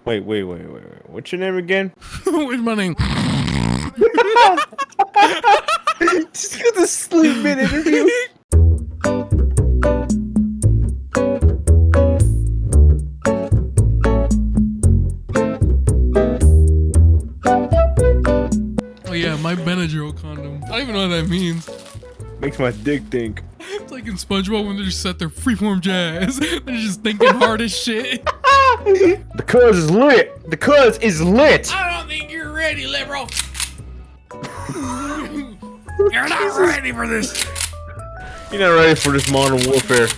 Wait. What's your name again? What's my name? Just got the sleep mid interview. Oh yeah, my Benadryl condom. I don't even know what that means. Makes my dick think. It's like in SpongeBob when they just set their freeform jazz. They're just thinking hard as shit. The cuz is lit. The cuz is lit. I don't think you're ready, liberal. You're not ready for this. You're not ready for this modern warfare.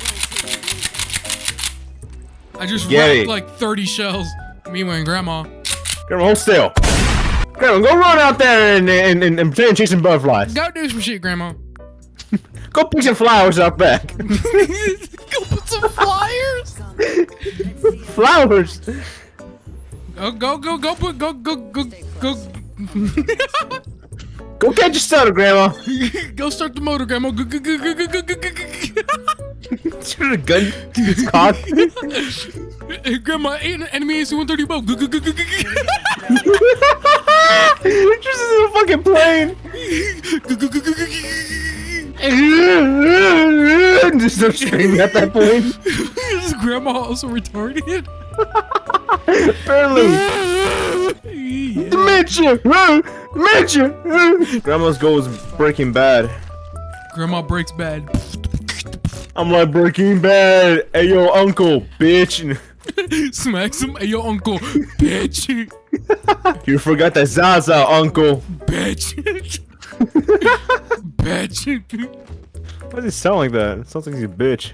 I just wrapped like 30 shells. Me and Grandma. Grandma, hold still. Grandma, go run out there and pretend chasing butterflies. Go do some shit, Grandma. Go pick some flowers out back. Go put some flyers. Flowers. Go. Go catch your son, Grandma. Go start the motor, Grandma. Go. Shoot a gun to his cock. Hey, Grandma, enemy AC-130 boat. Just in a fucking plane. Just start screaming at that plane. Is Grandma also retarded? Apparently. Dementia! Dementia! Grandma's goal is Breaking Bad. Grandma breaks bad. I'm like Breaking Bad. Hey yo, uncle, bitch. Smacks him. Hey, yo, uncle. Bitch. You forgot that Zaza, uncle. Bitch. Bitch. Why does it sound like that? It sounds like he's a bitch.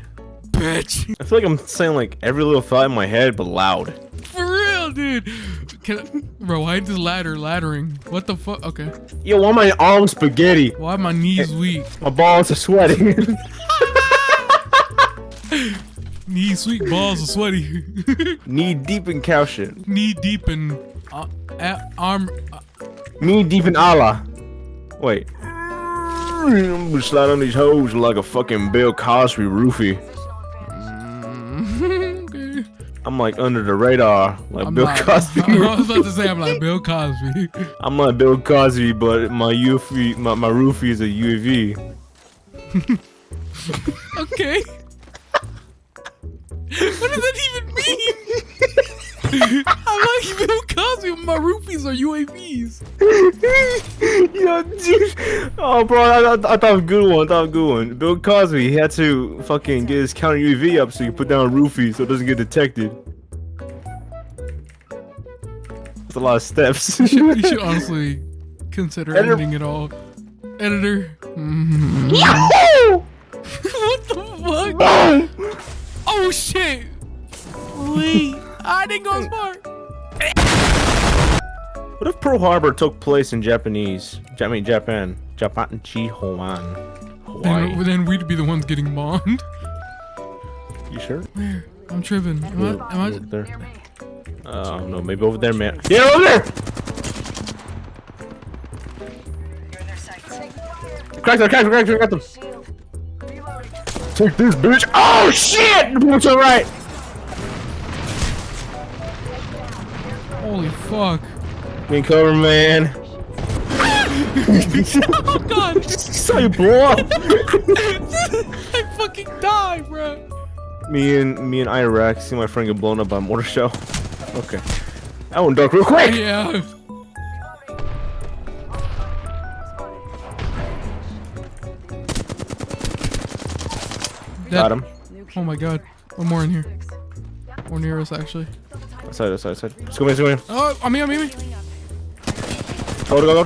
Bitch. I feel like I'm saying like every little thought in my head, but loud. For real, dude. Bro, why is this laddering? What the fuck? Okay. Yo, why my arms spaghetti? Why are my knees weak? My balls are sweating. Knees sweet, balls are sweaty. Knee deep in cow shit. Knee deep in arm. Knee deep in Allah. Wait. I'm gonna slide on these hoes like a fucking Bill Cosby roofie. Okay. I'm like under the radar, like Bill Cosby. I was about to say I'm like Bill Cosby. I'm like Bill Cosby, but my UFE, my roofie is a UAV. Okay. What does that even mean? I'm like Bill Cosby, but my roofies are UAVs. Yo, dude. Oh, bro, I thought it was a good one. Bill Cosby, he had to fucking get his counter UAV up so you put down a roofie so it doesn't get detected. That's a lot of steps. You should honestly consider editing it all. Editor. Yahoo! What the fuck? Oh shit! Wait, I didn't go smart. What if Pearl Harbor took place in Japanese? Japan. Hawaii. Then we'd be the ones getting bombed. You sure? Where? I'm tripping. Am I? Over there. No, maybe over there, man. Yeah, over there! Crack them. Take this, bitch! Oh shit! To the right. Holy fuck! Me cover, man. Oh god! Saw you blow up. I fucking die, bro. Me and Iraq see my friend get blown up by a mortar shell. Okay. I went dark real quick. Yeah. Got him. Oh my god. One more in here. One near us, actually. Outside. Let's go in. Oh, on me. Go.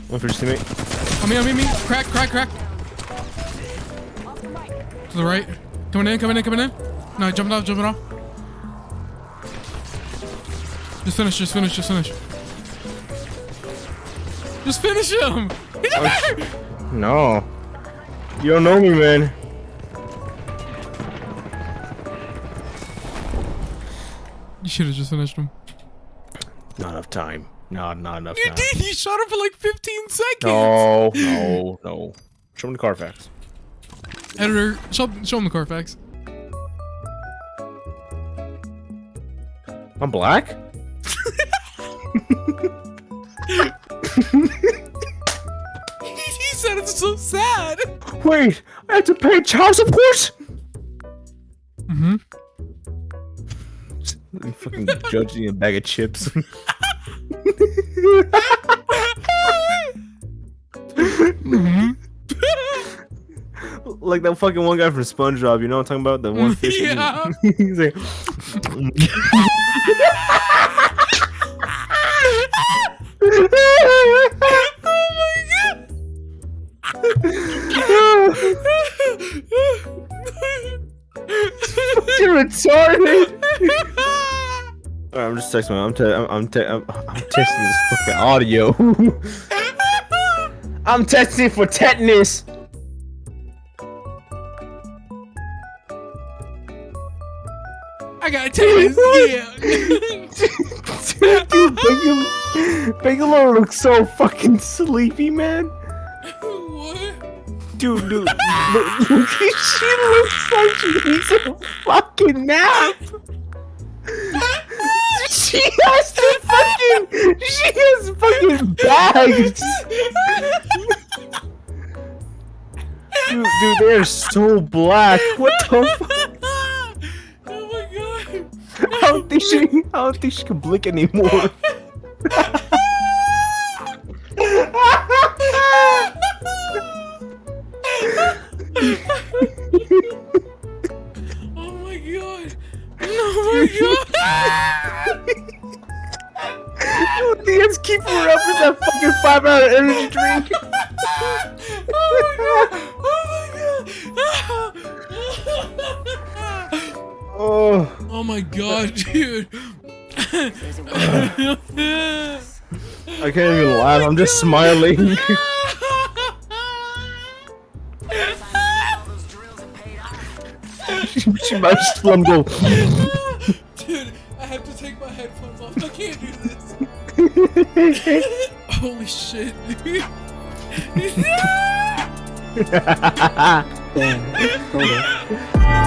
One for your teammate. On me. Crack. To the right. Coming in. No, jumping off. Just finish. Just finish him! He's up there! No. You don't know me, man. You should have just finished him. Not enough time. Not enough You time. did! You shot him for like 15 seconds! No. Show me the Carfax. Editor, show him the Carfax. I'm black? He said it's so sad. Wait, I have to pay child support? Mm-hmm. Fucking judging a bag of chips. Like that fucking one guy from SpongeBob, you know what I'm talking about? The one fish. Yeah. He's like, you're retarded. Alright, I'm just texting. I'm testing this fucking audio. I'm testing for tetanus. I got tennis. Yeah. Dude, Bangalore looks so fucking sleepy, man. What? Dude, look, she looks like she needs a fucking nap. She has fucking bags. Dude, they're so black. What the fuck? Oh my god. I don't think she can blink anymore. Oh my god. Oh my god. Dude, let's keep her up with that fucking 5-hour energy drink. Oh my god. Oh. Oh my god, dude. I can't even laugh. I'm just smiling. she might just let him go. Dude, I have to take my headphones off. I can't do this. Holy shit, dude. Hold on.